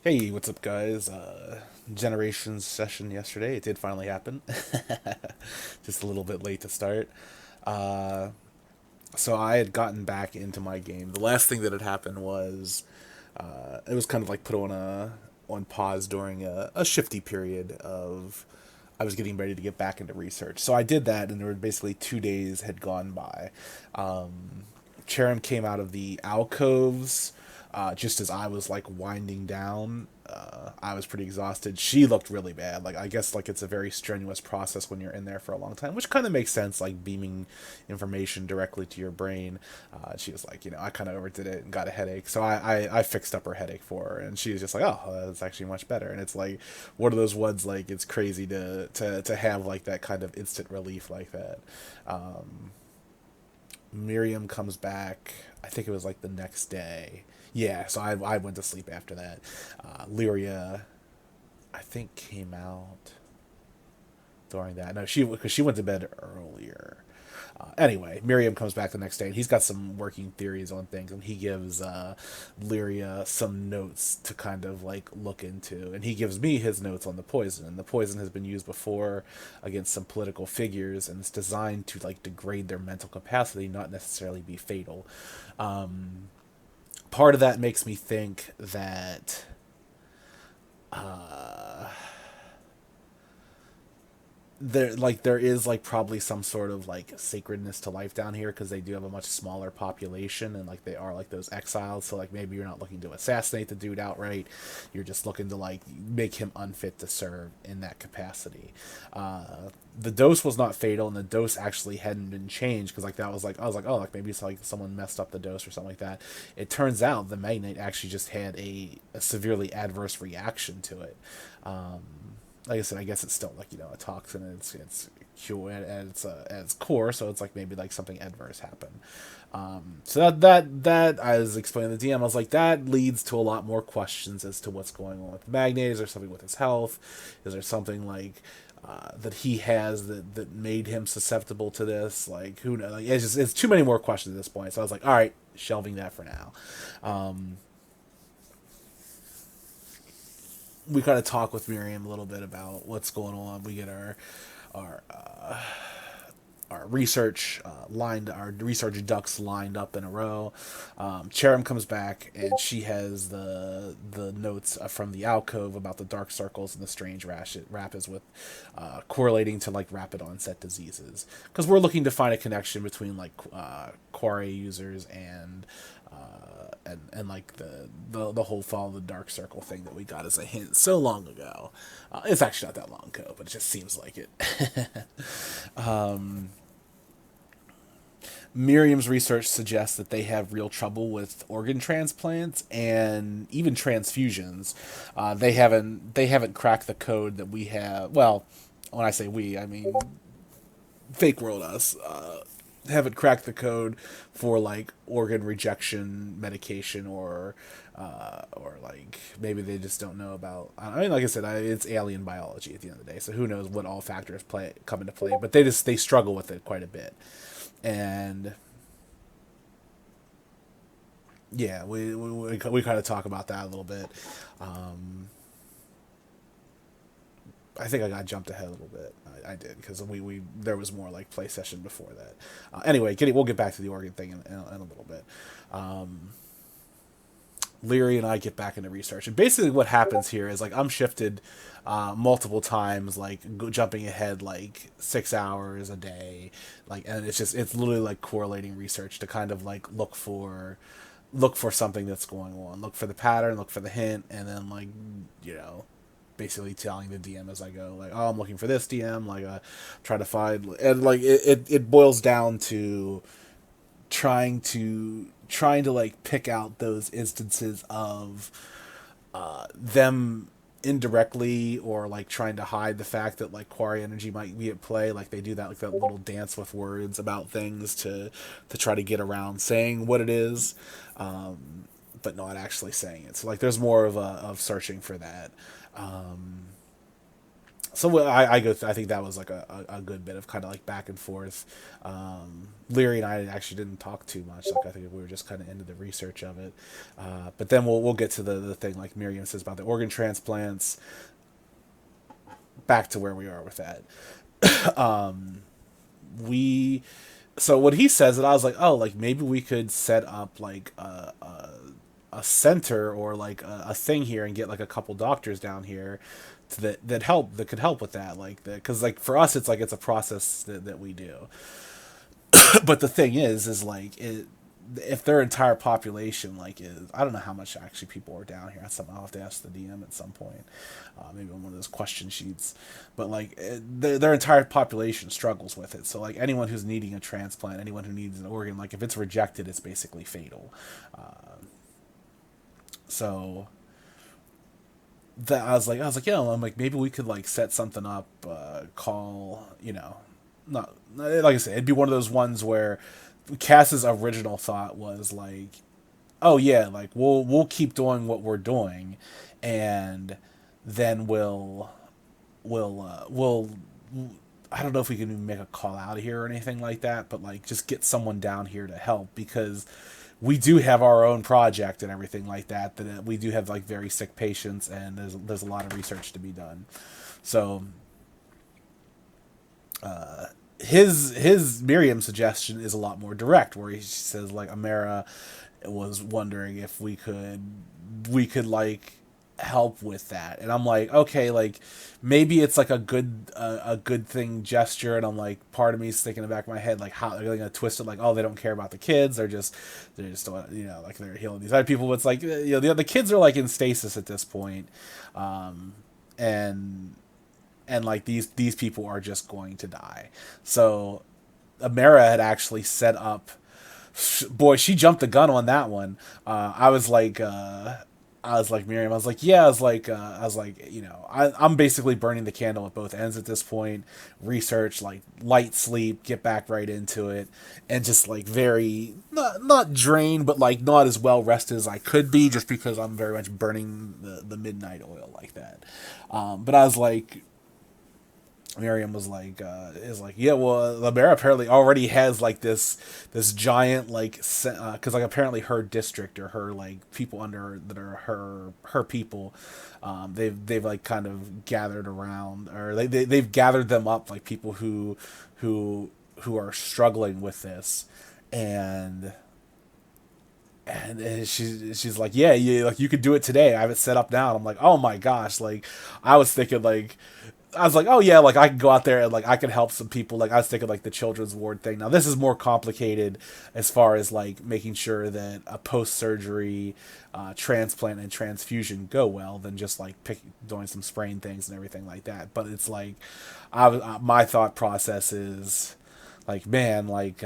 Hey, what's up, guys? Generations session yesterday. It did finally happen. Just a little bit late to start. Uh, so I had gotten back into my game. The last thing that had happened was it was kind of like put on pause during a shifty period of I was getting ready to get back into research. So I did that, and there were basically 2 days had gone by. Cherim came out of the alcoves just as I was like winding down. I was pretty exhausted. She looked really bad. Like I guess like it's a very strenuous process when you're in there for a long time, which kind of makes sense. Like beaming information directly to your brain. She was like, I kind of overdid it and got a headache, so I fixed up her headache for her, and she was just like, oh, that's actually much better. And it's like one of those ones like it's crazy to have like that kind of instant relief like that. Miriam comes back. I think it was like the next day. Yeah, so I went to sleep after that. Lyria, I think, came out during that. No, because she went to bed earlier. Anyway, Miriam comes back the next day, and he's got some working theories on things, and he gives Lyria some notes to kind of like look into, and he gives me his notes on the poison. And the poison has been used before against some political figures, and it's designed to like degrade their mental capacity, not necessarily be fatal. Part of that makes me think that there is like probably some sort of like sacredness to life down here because they do have a much smaller population, and like they are like those exiles, so like maybe you're not looking to assassinate the dude outright, you're just looking to like make him unfit to serve in that capacity. The dose was not fatal, and the dose actually hadn't been changed because like that was like I was like, oh, like maybe it's like someone messed up the dose or something like that. It turns out the magnate actually just had a severely adverse reaction to it. Like I said, I guess it's still like a toxin, and it's cure at its core, so it's like maybe like something adverse happened. So that I was explaining to the DM, I was like, that leads to a lot more questions as to what's going on with the magnate. Is there something with his health? Is there something like that he has that made him susceptible to this? Like who knows? Like, it's too many more questions at this point. So I was like, all right, shelving that for now. We kind of talk with Miriam a little bit about what's going on. We get our our research our research ducks lined up in a row. Cherim comes back, and she has the notes from the alcove about the dark circles and the strange rapids with correlating to like rapid onset diseases. Because we're looking to find a connection between like Quare users and like the whole follow the dark circle thing that we got as a hint so long ago. It's actually not that long ago, but it just seems like it. Miriam's research suggests that they have real trouble with organ transplants and even transfusions. They haven't cracked the code that we have. Well, when I say we, I mean fake world us. Haven't cracked the code for like organ rejection medication or like maybe they just don't know about. I mean, like I said, it's alien biology at the end of the day, so who knows what all factors come into play. But they struggle with it quite a bit, and yeah, we kind of talk about that a little bit. I think I got jumped ahead a little bit. I did because we there was more like play session before that. Anyway, we'll get back to the organ thing in a little bit. Leary and I get back into research, and basically what happens here is like I'm shifted multiple times, like jumping ahead like 6 hours a day, like, and it's literally like correlating research to kind of like look for something that's going on, look for the pattern, look for the hint, and then like you know basically telling the DM as I go, like, oh, I'm looking for this DM, like, try to find, and like it boils down to trying to like pick out those instances of them indirectly or like trying to hide the fact that like quarry energy might be at play, like they do that like that little dance with words about things to try to get around saying what it is, but not actually saying it. So like there's more of searching for that. So I go. I think that was like a good bit of kind of like back and forth. Leary and I actually didn't talk too much. Like I think we were just kind of into the research of it. But then we'll get to the thing like Miriam says about the organ transplants. Back to where we are with that. We so when he says it, I was like, oh, like maybe we could set up like a center or like a thing here and get like a couple doctors down here that could help with that, like that, because like for us it's like it's a process that we do. But the thing is like if their entire population like is, I don't know how much actually people are down here. That's something I'll have to ask the DM at some point, maybe on one of those question sheets. But like their entire population struggles with it. So like anyone who's needing a transplant, anyone who needs an organ, like if it's rejected, it's basically fatal. So that I was like, yeah, I'm like maybe we could like set something up, call, not like I said, it'd be one of those ones where Cass's original thought was like, oh yeah, like we'll keep doing what we're doing, and then we'll I don't know if we can even make a call out of here or anything like that, but like just get someone down here to help because we do have our own project and everything like that. That we do have like very sick patients, and there's a lot of research to be done. So his Miriam suggestion is a lot more direct, where he says like Amara was wondering if we could like help with that, and I'm like, okay, like maybe it's like a good thing gesture, and I'm like, part of me is thinking in the back of my head like how they're gonna twist it, like, oh, they don't care about the kids, they're just like they're healing these other people. But it's like, the kids are like in stasis at this point, and like these people are just going to die. So Amara had actually set up. Boy, she jumped the gun on that one. I was like Miriam. I was like, yeah. I was like, I'm basically burning the candle at both ends at this point. Research, like light sleep, get back right into it, and just like very not drained, but like not as well rested as I could be, just because I'm very much burning the midnight oil like that. But I was like, Miriam was like, yeah, well, Lamera apparently already has like this giant like, because like apparently her district or her like people under that are her people, they've like kind of gathered around, or they've gathered them up, like people who are struggling with this, and she's like, yeah, like you could do it today. I have it set up now. And I'm like, oh my gosh, like I was thinking like, I was like, oh yeah, like I can go out there and like I can help some people. Like I was thinking like the children's ward thing. Now this is more complicated as far as like making sure that a post surgery transplant and transfusion go well than just like doing some spraying things and everything like that. But it's like, my thought process is like, man, like.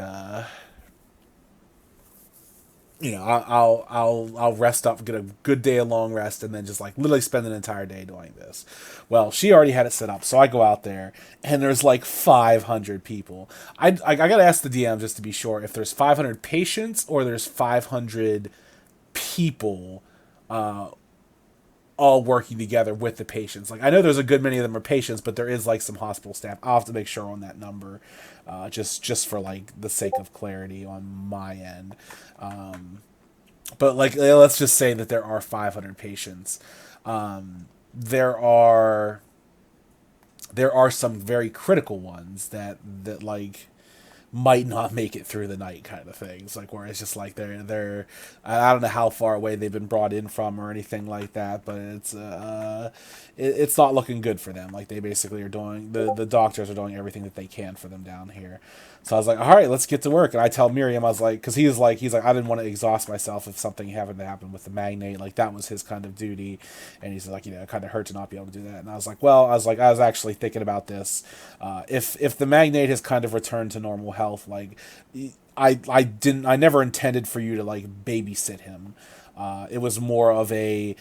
I'll rest up, get a good day of long rest, and then just like literally spend an entire day doing this. Well, she already had it set up, so I go out there, and there's like 500 people. I gotta ask the DM just to be sure if there's 500 patients or there's 500 people, all working together with the patients. Like I know there's a good many of them are patients, but there is like some hospital staff. I'll have to make sure on that number, just for like the sake of clarity on my end. But like let's just say that there are 500 patients. There are some very critical ones that like might not make it through the night, kind of things, like where it's just like they're I don't know how far away they've been brought in from or anything like that, but it's not looking good for them. Like they basically are doing, the doctors are doing everything that they can for them down here. So I was like, all right, let's get to work. And I tell Miriam, I was like, because he's like, I didn't want to exhaust myself if something happened to happen with the magnate. Like that was his kind of duty. And he's like, it kind of hurt to not be able to do that. And I was like, well, I was actually thinking about this. If the magnate has kind of returned to normal health, like I never intended for you to like babysit him. It was more of a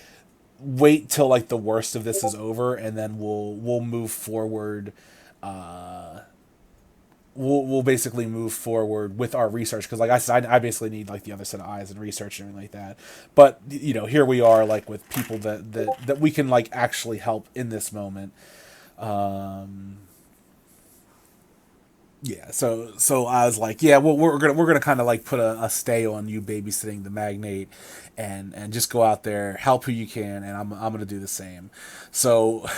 wait till like the worst of this is over, and then we'll move forward. We'll basically move forward with our research, because like I said, I basically need like the other set of eyes and research and everything like that. But here we are like with people that we can like actually help in this moment. Um, yeah, so I was like, yeah, well, we're gonna kind of like put a stay on you babysitting the magnate, and just go out there, help who you can, and I'm gonna do the same. So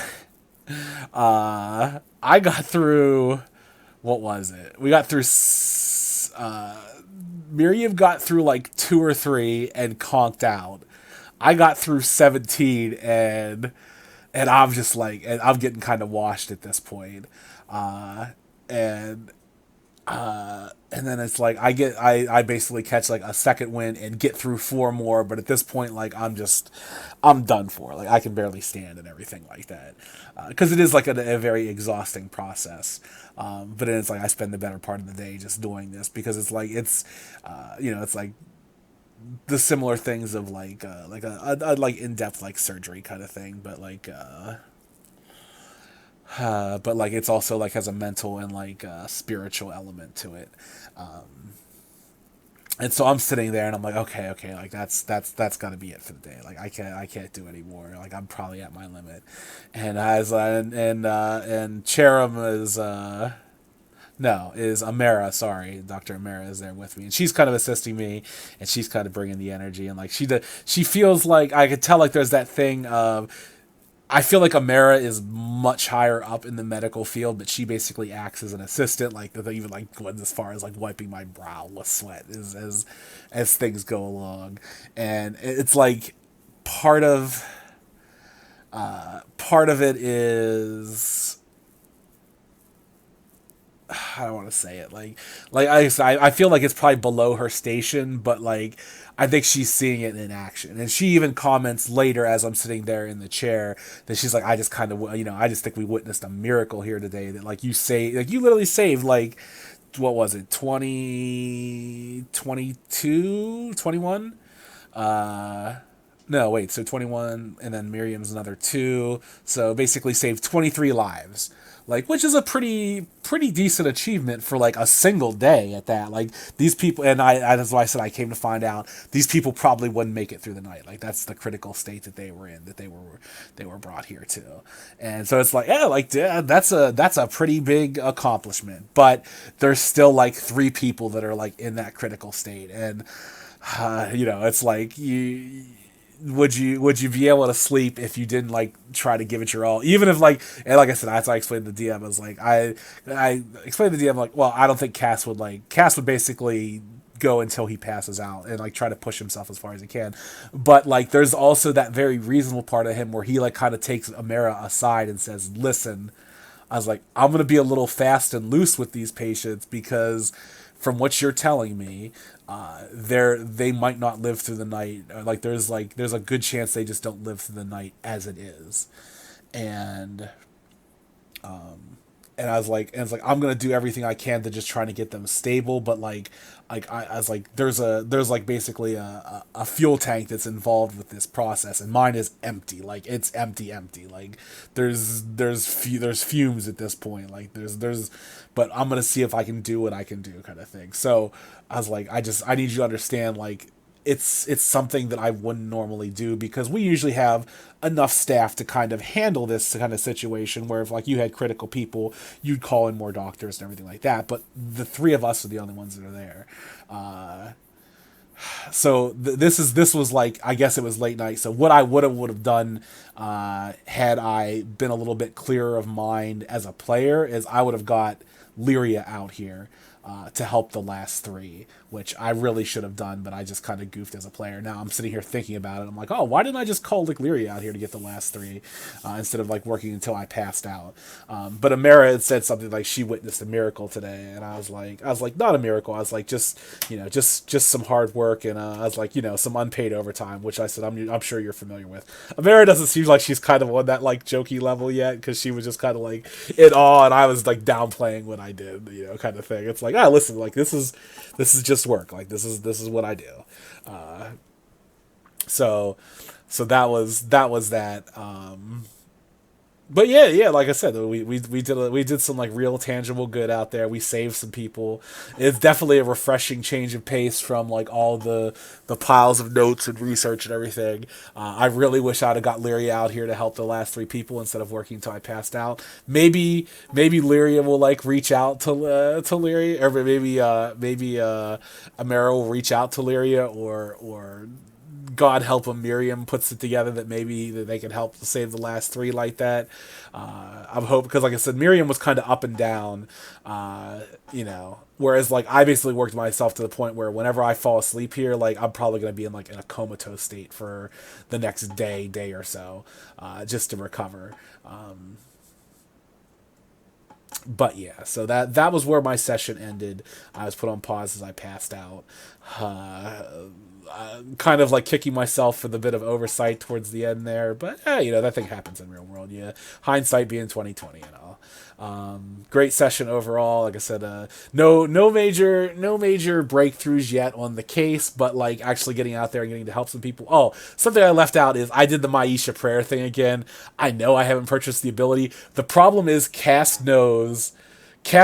I got through. What was it? We got through. Miriam got through like two or three and conked out. I got through 17 and I'm just like, and I'm getting kind of washed at this point. And and then it's like I basically catch like a second win and get through four more, but at this point like I'm done for, like I can barely stand and everything like that, because it is like a very exhausting process. But then it's like I spend the better part of the day just doing this because it's like it's like the similar things of like a like in-depth like surgery kind of thing, but like it's also like has a mental and like spiritual element to it. And so I'm sitting there and I'm like, okay, like that's got to be it for the day. Like I can't do anymore. Like I'm probably at my limit. And as and Cherim is no, is Amara. Sorry, Dr. Amara is there with me, and she's kind of assisting me, and she's kind of bringing the energy, and like she feels like I could tell like there's that thing of I feel like Amara is much higher up in the medical field, but she basically acts as an assistant, like even like going as far as like wiping my brow with sweat as things go along, and it's like part of part of it is I don't want to say it like I feel like it's probably below her station, but like I think she's seeing it in action, and she even comments later as I'm sitting there in the chair that she's like, I just kind of I just think we witnessed a miracle here today, that like you literally saved like what was it 20 22 21 no wait so 21 and then Miriam's another two, so basically saved 23 lives, like which is a pretty decent achievement for like a single day at that. Like these people, and that's why I said I came to find out these people probably wouldn't make it through the night. Like that's the critical state that they were in, that they were brought here to. And so it's like, yeah, like that's a pretty big accomplishment, but there's still like three people that are like in that critical state. And it's like would you be able to sleep if you didn't like try to give it your all, even if like, and like I said, as I explained to the DM, I was like I explained to the DM like, well, I don't think Cass would basically go until he passes out and like try to push himself as far as he can, but like there's also that very reasonable part of him where he like kind of takes Amara aside and says, listen, I was like, I'm gonna be a little fast and loose with these patients because from what you're telling me, they might not live through the night. There's a good chance they just don't live through the night as it is, and I was like, I'm gonna do everything I can to just trying to get them stable, but I was like, there's like basically a fuel tank that's involved with this process, and mine is empty, like it's empty, like there's fumes at this point, like but I'm gonna see if I can do what I can do, kind of thing. So I was like, I need you to understand, like it's something that I wouldn't normally do because we usually have enough staff to kind of handle this kind of situation where if like you had critical people, you'd call in more doctors and everything like that, but the three of us are the only ones that are there. So this was like, I guess it was late night, so what I would have done, had I been a little bit clearer of mind as a player, is I would have got Lyria out here to help the last three, which I really should have done, but I just kind of goofed as a player. Now I'm sitting here thinking about it. I'm like, oh, why didn't I just call like Lyria out here to get the last three, instead of like working until I passed out? But Amara had said something like she witnessed a miracle today, and I was like, not a miracle. I was like, just some hard work, and I was like, some unpaid overtime, which I said I'm sure you're familiar with. Amara doesn't seem like she's kind of on that like jokey level yet, because she was just kind of like in awe, and I was like downplaying what I did, kind of thing. It's like, listen, like this is just work, like this is what I do. So that was that. But yeah, like I said, we did some like real tangible good out there. We saved some people. It's definitely a refreshing change of pace from like all the piles of notes and research and everything. I really wish I'd have got Lyria out here to help the last three people instead of working till I passed out. Maybe Lyria will like reach out to Lyria, or maybe Amara will reach out to Lyria, or God help them, Miriam puts it together that maybe that they can help save the last three like that. I'm hoping because, like I said, Miriam was kind of up and down, Whereas, like, I basically worked myself to the point where whenever I fall asleep here, like, I'm probably gonna be in like in a comatose state for the next day or so, just to recover. But yeah, so that was where my session ended. I was put on pause as I passed out. Uh, kind of like kicking myself for the bit of oversight towards the end there, but that thing happens in real world. Yeah, hindsight being 2020 and all. Great session overall. Like I said, no major breakthroughs yet on the case, but like actually getting out there and getting to help some people. Oh, something I left out is I did the Maisha prayer thing again. I know I haven't purchased the ability. The problem is Cass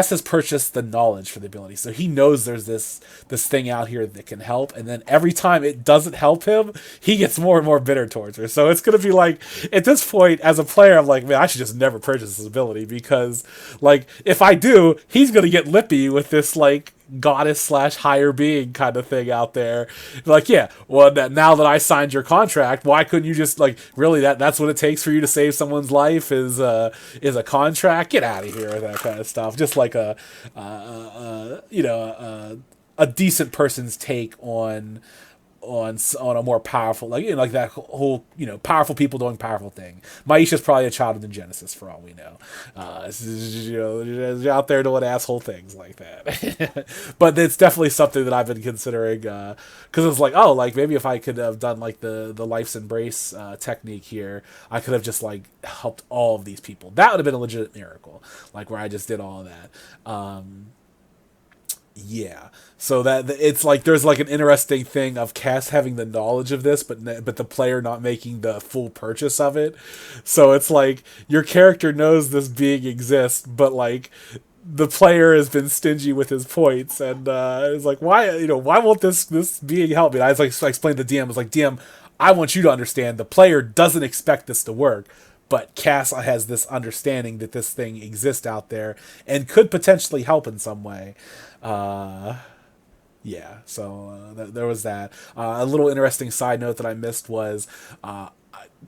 has purchased the knowledge for the ability, so he knows there's this thing out here that can help, and then every time it doesn't help him, he gets more and more bitter towards her. So it's gonna be like, at this point, as a player, I'm like, man, I should just never purchase this ability, because like if I do, he's gonna get lippy with this like goddess slash higher being kind of thing out there. Like, yeah, well, now that I signed your contract, why couldn't you just like really that's what it takes for you to save someone's life is a contract? Get out of here with that kind of stuff. Just like a decent person's take on a more powerful, like that whole powerful people doing powerful thing. Maisha's probably a child of the Genesis for all we know. Out there doing asshole things like that. But it's definitely something that I've been considering, because it's like, oh, like maybe if I could have done like the life's embrace technique here, I could have just like helped all of these people. That would have been a legit miracle, like where I just did all of that. Yeah, so that it's like there's like an interesting thing of Cass having the knowledge of this, but the player not making the full purchase of it. So it's like your character knows this being exists, but like the player has been stingy with his points, and it's like, why won't this being help me? And I explained to DM, I was like, DM, I want you to understand the player doesn't expect this to work. But Cass has this understanding that this thing exists out there and could potentially help in some way. Uh, yeah, so there was that. A little interesting side note that I missed was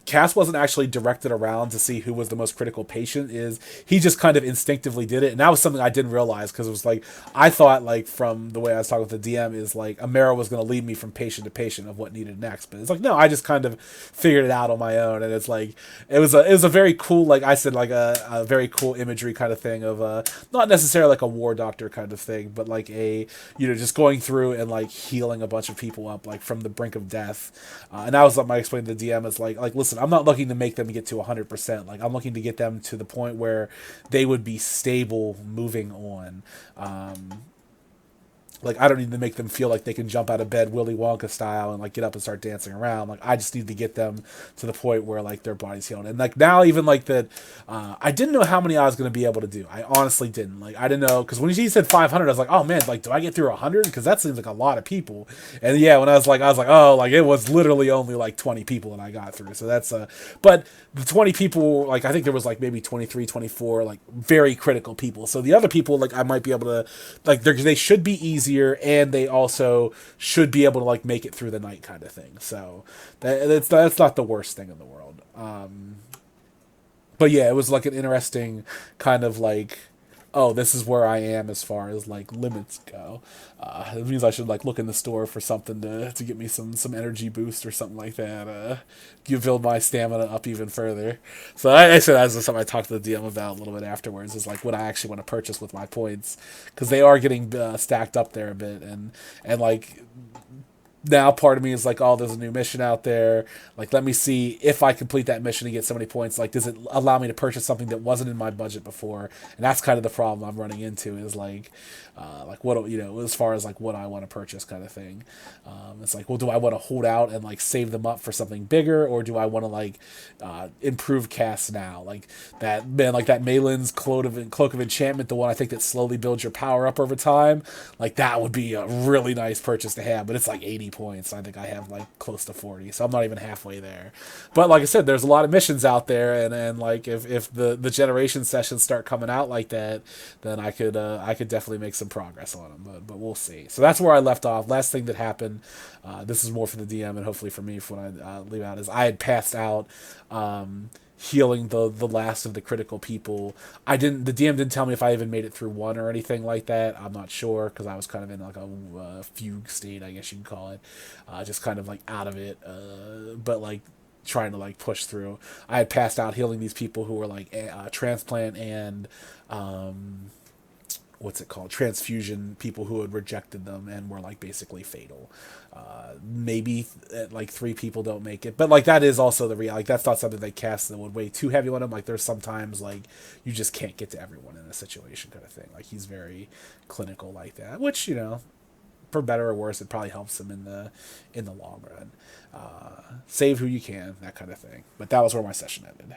Cass wasn't actually directed around to see who was the most critical patient. Is he just kind of instinctively did it, and that was something I didn't realize, because it was like I thought, like from the way I was talking with the DM, is like Amara was going to lead me from patient to patient of what needed next, but it's like no, I just kind of figured it out on my own, and it's like it was a very cool, like I said, like a very cool imagery kind of thing of not necessarily like a war doctor kind of thing, but like a just going through and like healing a bunch of people up like from the brink of death, and that was what I explained to the DM is like listen, I'm not looking to make them get to 100%. Like I'm looking to get them to the point where they would be stable moving on. Like I don't need to make them feel like they can jump out of bed Willy Wonka style and like get up and start dancing around. Like I just need to get them to the point where like their body's healed. And like now even like that, I didn't know how many I was going to be able to do. I honestly didn't. Like I didn't know, because when he said 500, I was like, oh man, like do I get through 100? Because that seems like a lot of people. And yeah, when I was like oh, like it was literally only like 20 people that I got through. So that's but the 20 people, like I think there was like maybe 23, 24 like very critical people. So the other people, like I might be able to, like they should be easier, and they also should be able to like make it through the night kind of thing. So that's not the worst thing in the world. But yeah, it was like an interesting kind of like, oh, this is where I am as far as like limits go. It means I should like look in the store for something to get me some energy boost or something like that. Build my stamina up even further. So I said that's something I talked to the DM about a little bit afterwards. Is like what I actually want to purchase with my points, because they are getting stacked up there a bit, and like now part of me is like, oh, there's a new mission out there. Like, let me see if I complete that mission and get so many points. Like, does it allow me to purchase something that wasn't in my budget before? And that's kind of the problem I'm running into is like what, as far as like what I want to purchase kind of thing. It's like, well, do I want to hold out and like save them up for something bigger, or do I want to like improve casts now? Like that man, like that Malin's cloak of enchantment, the one I think that slowly builds your power up over time. Like that would be a really nice purchase to have, but it's like 80 points. I think I have like close to 40, so I'm not even halfway there. But like I said, there's a lot of missions out there, and like if the generation sessions start coming out like that, then I could definitely make some progress on them. But we'll see. So that's where I left off. Last thing that happened. This is more for the DM and hopefully for me for when I leave out is I had passed out. Healing the last of the critical people. I didn't. The DM didn't tell me if I even made it through one or anything like that. I'm not sure because I was kind of in like a fugue state, I guess you can call it, just kind of like out of it. But like trying to like push through. I had passed out healing these people who were like transplant and what's it called, transfusion people who had rejected them and were like basically fatal. Maybe like three people don't make it, but like that is also the real, like that's not something they cast that would weigh too heavy on him. Like there's sometimes like you just can't get to everyone in a situation kind of thing. Like he's very clinical like that, which for better or worse, it probably helps him in the long run. Save who you can, that kind of thing. But that was where my session ended.